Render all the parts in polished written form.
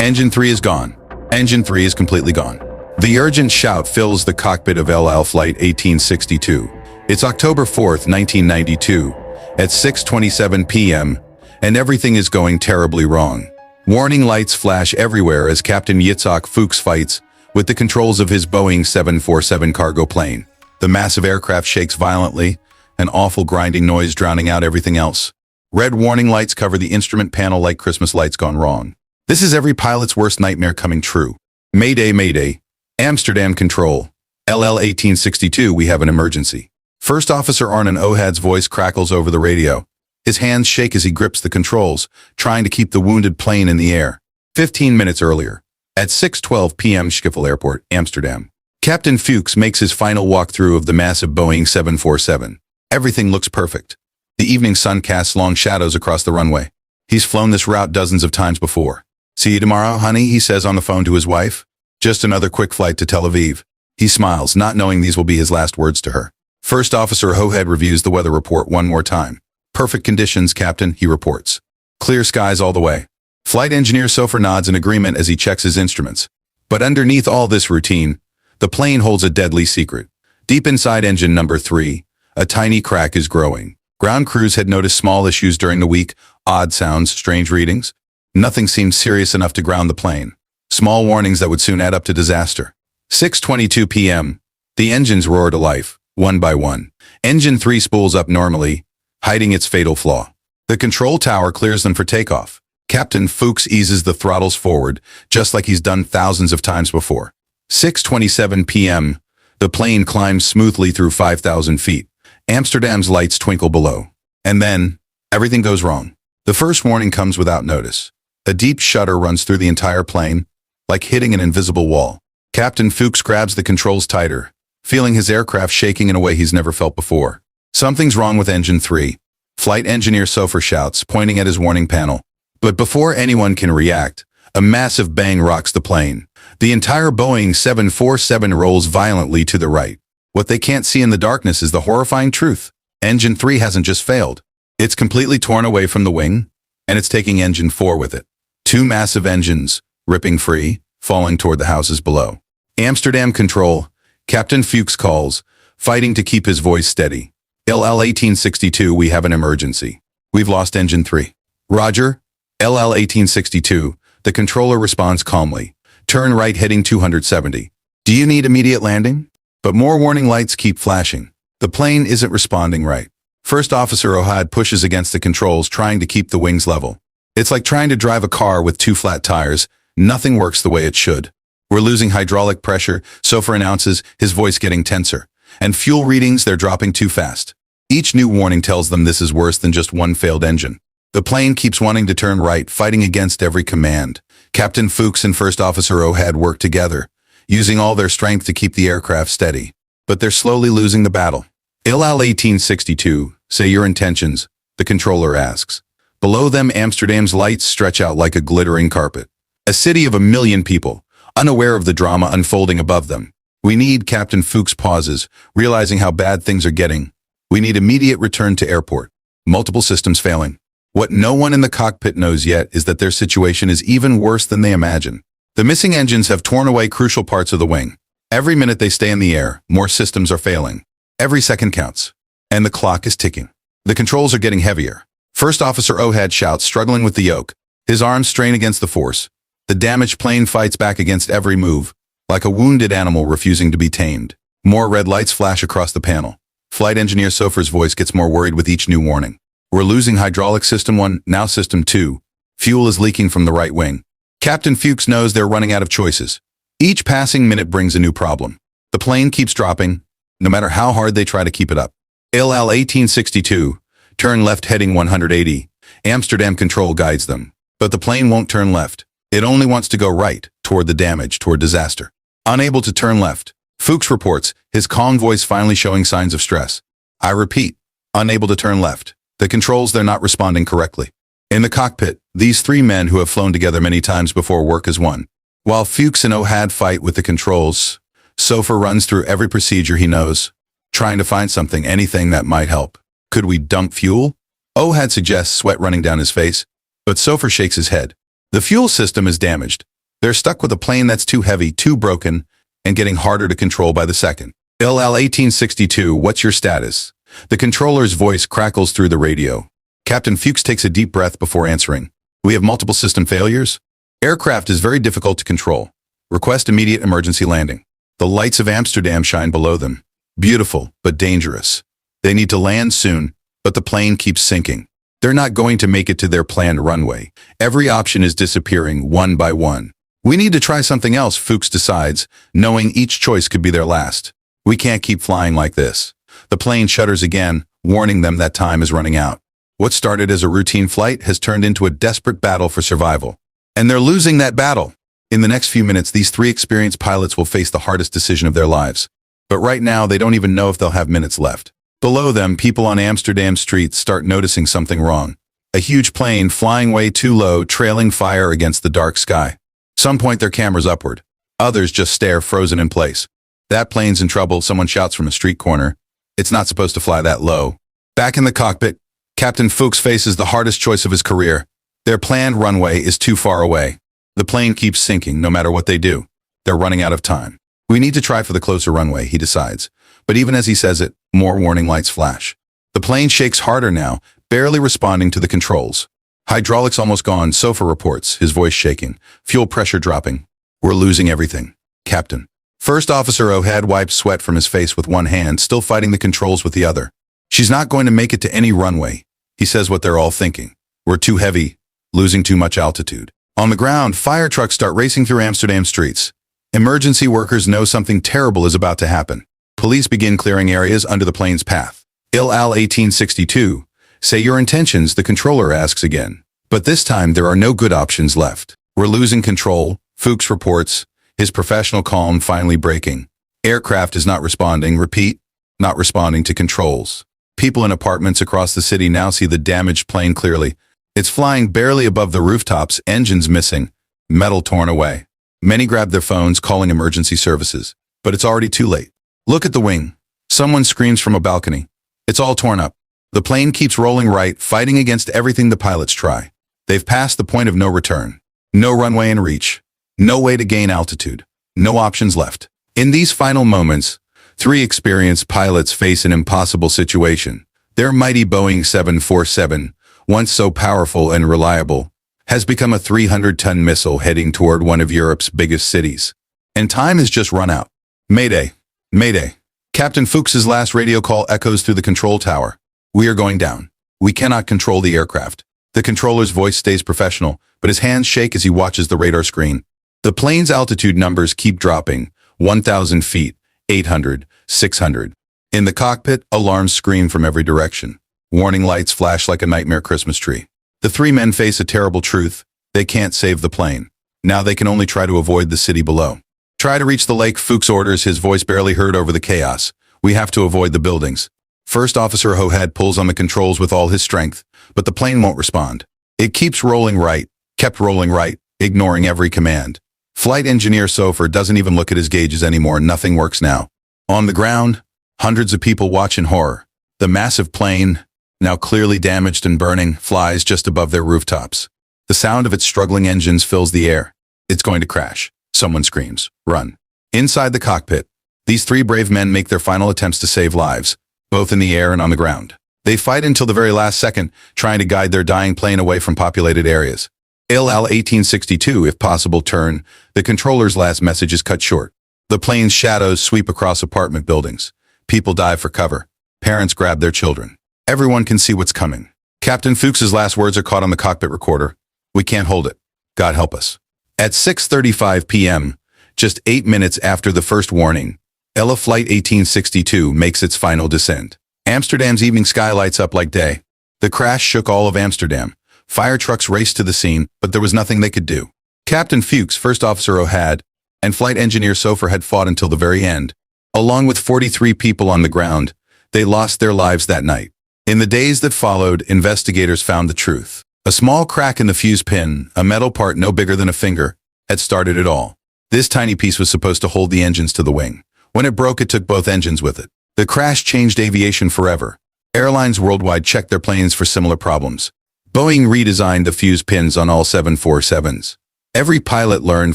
Engine 3 is gone. Engine 3 is completely gone. The urgent shout fills the cockpit of El Al Flight 1862. It's October 4th, 1992, at 6:27 p.m., and everything is going terribly wrong. Warning lights flash everywhere as Captain Yitzhak Fuchs fights with the controls of his Boeing 747 cargo plane. The massive aircraft shakes violently, an awful grinding noise drowning out everything else. Red warning lights cover the instrument panel like Christmas lights gone wrong. This is every pilot's worst nightmare coming true. Mayday, mayday. Amsterdam control. LL 1862, we have an emergency. First Officer Arnon Ohad's voice crackles over the radio. His hands shake as he grips the controls, trying to keep the wounded plane in the air. 15 minutes earlier, at 6:12 p.m. Schiphol Airport, Amsterdam, Captain Fuchs makes his final walkthrough of the massive Boeing 747. Everything looks perfect. The evening sun casts long shadows across the runway. He's flown this route dozens of times before. "See you tomorrow, honey," he says on the phone to his wife. "Just another quick flight to Tel Aviv." He smiles, not knowing these will be his last words to her. First Officer Ohad reviews the weather report one more time. "Perfect conditions, Captain," he reports. "Clear skies all the way." Flight engineer Sofer nods in agreement as he checks his instruments. But underneath all this routine, the plane holds a deadly secret. Deep inside engine number 3, a tiny crack is growing. Ground crews had noticed small issues during the week, odd sounds, strange readings. Nothing seemed serious enough to ground the plane. Small warnings that would soon add up to disaster. 6:22 p.m. The engines roar to life, one by one. Engine 3 spools up normally, hiding its fatal flaw. The control tower clears them for takeoff. Captain Fuchs eases the throttles forward, just like he's done thousands of times before. 6:27 p.m. The plane climbs smoothly through 5,000 feet. Amsterdam's lights twinkle below. And then, everything goes wrong. The first warning comes without notice. A deep shudder runs through the entire plane, like hitting an invisible wall. Captain Fuchs grabs the controls tighter, feeling his aircraft shaking in a way he's never felt before. Something's wrong with Engine 3. Flight engineer Sofer shouts, pointing at his warning panel. But before anyone can react, a massive bang rocks the plane. The entire Boeing 747 rolls violently to the right. What they can't see in the darkness is the horrifying truth. Engine 3 hasn't just failed. It's completely torn away from the wing, and it's taking Engine 4 with it. Two massive engines, ripping free, falling toward the houses below. Amsterdam control, Captain Fuchs calls, fighting to keep his voice steady. LL 1862, we have an emergency. We've lost Engine 3. Roger. LL 1862, the controller responds calmly. Turn right heading 270. Do you need immediate landing? But more warning lights keep flashing. The plane isn't responding right. First Officer Ohad pushes against the controls, trying to keep the wings level. It's like trying to drive a car with two flat tires. Nothing works the way it should. "We're losing hydraulic pressure," Sofer announces, his voice getting tenser. "And fuel readings, they're dropping too fast." Each new warning tells them this is worse than just one failed engine. The plane keeps wanting to turn right, fighting against every command. Captain Fuchs and First Officer Ohad work together, using all their strength to keep the aircraft steady. But they're slowly losing the battle. "LL 1862, say your intentions," the controller asks. Below them, Amsterdam's lights stretch out like a glittering carpet. A city of 1 million people, unaware of the drama unfolding above them. "We need," Captain Fuchs pauses, realizing how bad things are getting. "We need immediate return to airport. Multiple systems failing." What no one in the cockpit knows yet is that their situation is even worse than they imagine. The missing engines have torn away crucial parts of the wing. Every minute they stay in the air, more systems are failing. Every second counts. And the clock is ticking. The controls are getting heavier. First Officer Ohad shouts, struggling with the yoke. His arms strain against the force. The damaged plane fights back against every move, like a wounded animal refusing to be tamed. More red lights flash across the panel. Flight engineer Sofer's voice gets more worried with each new warning. "We're losing hydraulic system 1, now system 2. Fuel is leaking from the right wing." Captain Fuchs knows they're running out of choices. Each passing minute brings a new problem. The plane keeps dropping, no matter how hard they try to keep it up. LL 1862, turn left heading 180. Amsterdam control guides them. But the plane won't turn left. It only wants to go right, toward the damage, toward disaster. Unable to turn left, Fuchs reports, his calm voice finally showing signs of stress. "I repeat, unable to turn left. The controls, they're not responding correctly." In the cockpit, these three men who have flown together many times before work as one. While Fuchs and Ohad fight with the controls, Sofer runs through every procedure he knows, trying to find something, anything that might help. "Could we dump fuel?" Ohad suggests, sweat running down his face, but Sofer shakes his head. "The fuel system is damaged. They're stuck with a plane that's too heavy, too broken, and getting harder to control by the second. ILL 1862, what's your status? The controller's voice crackles through the radio. Captain Fuchs takes a deep breath before answering. We have multiple system failures. Aircraft is very difficult to control. Request immediate emergency landing. The lights of Amsterdam shine below them. Beautiful, but dangerous. They need to land soon, but the plane keeps sinking. They're not going to make it to their planned runway. Every option is disappearing one by one. We need to try something else, Fuchs decides, knowing each choice could be their last. We can't keep flying like this. The plane shudders again, warning them that time is running out. What started as a routine flight has turned into a desperate battle for survival. And they're losing that battle. In the next few minutes, these three experienced pilots will face the hardest decision of their lives. But right now, they don't even know if they'll have minutes left. Below them, people on Amsterdam streets start noticing something wrong. A huge plane flying way too low, trailing fire against the dark sky. Some point their cameras upward. Others just stare frozen in place. That plane's in trouble, someone shouts from a street corner. It's not supposed to fly that low. Back in the cockpit, Captain Fuchs faces the hardest choice of his career. Their planned runway is too far away. The plane keeps sinking no matter what they do. They're running out of time. We need to try for the closer runway, he decides. But even as he says it, more warning lights flash. The plane shakes harder now, barely responding to the controls. Hydraulics almost gone, Sofa reports, his voice shaking. Fuel pressure dropping. We're losing everything. Captain. First Officer Ohad wipes sweat from his face with one hand, still fighting the controls with the other. She's not going to make it to any runway. He says what they're all thinking. We're too heavy, losing too much altitude. On the ground, fire trucks start racing through Amsterdam streets. Emergency workers know something terrible is about to happen. Police begin clearing areas under the plane's path. ILL 1862. Say your intentions, the controller asks again. But this time there are no good options left. We're losing control, Fuchs reports, his professional calm finally breaking. Aircraft is not responding, repeat, not responding to controls. People in apartments across the city now see the damaged plane clearly. It's flying barely above the rooftops, engines missing, metal torn away. Many grab their phones, calling emergency services. But it's already too late. Look at the wing. Someone screams from a balcony. It's all torn up. The plane keeps rolling right, fighting against everything the pilots try. They've passed the point of no return. No runway in reach. No way to gain altitude. No options left. In these final moments, three experienced pilots face an impossible situation. Their mighty Boeing 747, once so powerful and reliable, has become a 300-ton missile heading toward one of Europe's biggest cities. And time has just run out. Mayday! Mayday! Captain Fuchs's last radio call echoes through the control tower. We are going down. We cannot control the aircraft. The controller's voice stays professional, but his hands shake as he watches the radar screen. The plane's altitude numbers keep dropping. 1,000 feet, 800, 600. In the cockpit, alarms scream from every direction. Warning lights flash like a nightmare Christmas tree. The three men face a terrible truth. They can't save the plane. Now they can only try to avoid the city below. Try to reach the lake, Fuchs orders, his voice barely heard over the chaos. We have to avoid the buildings. First Officer Ohad pulls on the controls with all his strength, but the plane won't respond. It keeps rolling right, kept rolling right, ignoring every command. Flight engineer Sofer doesn't even look at his gauges anymore. Nothing works now. On the ground, hundreds of people watch in horror. The massive plane, now clearly damaged and burning, flies just above their rooftops. The sound of its struggling engines fills the air. It's going to crash. Someone screams, run. Inside the cockpit, these three brave men make their final attempts to save lives, both in the air and on the ground. They fight until the very last second, trying to guide their dying plane away from populated areas. ILL 1862, if possible, turn. The controller's last message is cut short. The plane's shadows sweep across apartment buildings. People dive for cover. Parents grab their children. Everyone can see what's coming. Captain Fuchs's last words are caught on the cockpit recorder. We can't hold it. God help us. At 6:35 p.m., just 8 minutes after the first warning, ILL Flight 1862 makes its final descent. Amsterdam's evening sky lights up like day. The crash shook all of Amsterdam. Fire trucks raced to the scene, but there was nothing they could do. Captain Fuchs, First Officer Ohad, and Flight Engineer Sofer had fought until the very end. Along with 43 people on the ground, they lost their lives that night. In the days that followed, investigators found the truth. A small crack in the fuse pin, a metal part no bigger than a finger, had started it all. This tiny piece was supposed to hold the engines to the wing. When it broke, it took both engines with it. The crash changed aviation forever. Airlines worldwide checked their planes for similar problems. Boeing redesigned the fuse pins on all 747s. Every pilot learned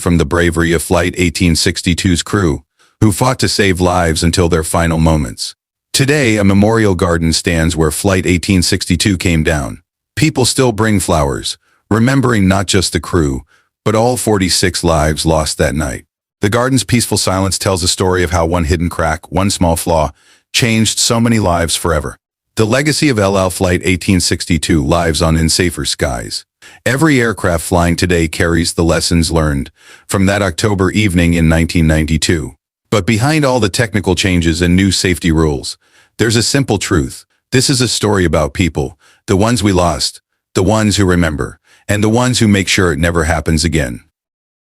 from the bravery of Flight 1862's crew, who fought to save lives until their final moments. Today, a memorial garden stands where Flight 1862 came down. People still bring flowers, remembering not just the crew, but all 46 lives lost that night. The garden's peaceful silence tells a story of how one hidden crack, one small flaw, changed so many lives forever. The legacy of El Al Flight 1862 lives on in safer skies. Every aircraft flying today carries the lessons learned from that October evening in 1992. But behind all the technical changes and new safety rules, there's a simple truth. This is a story about people, the ones we lost, the ones who remember, and the ones who make sure it never happens again.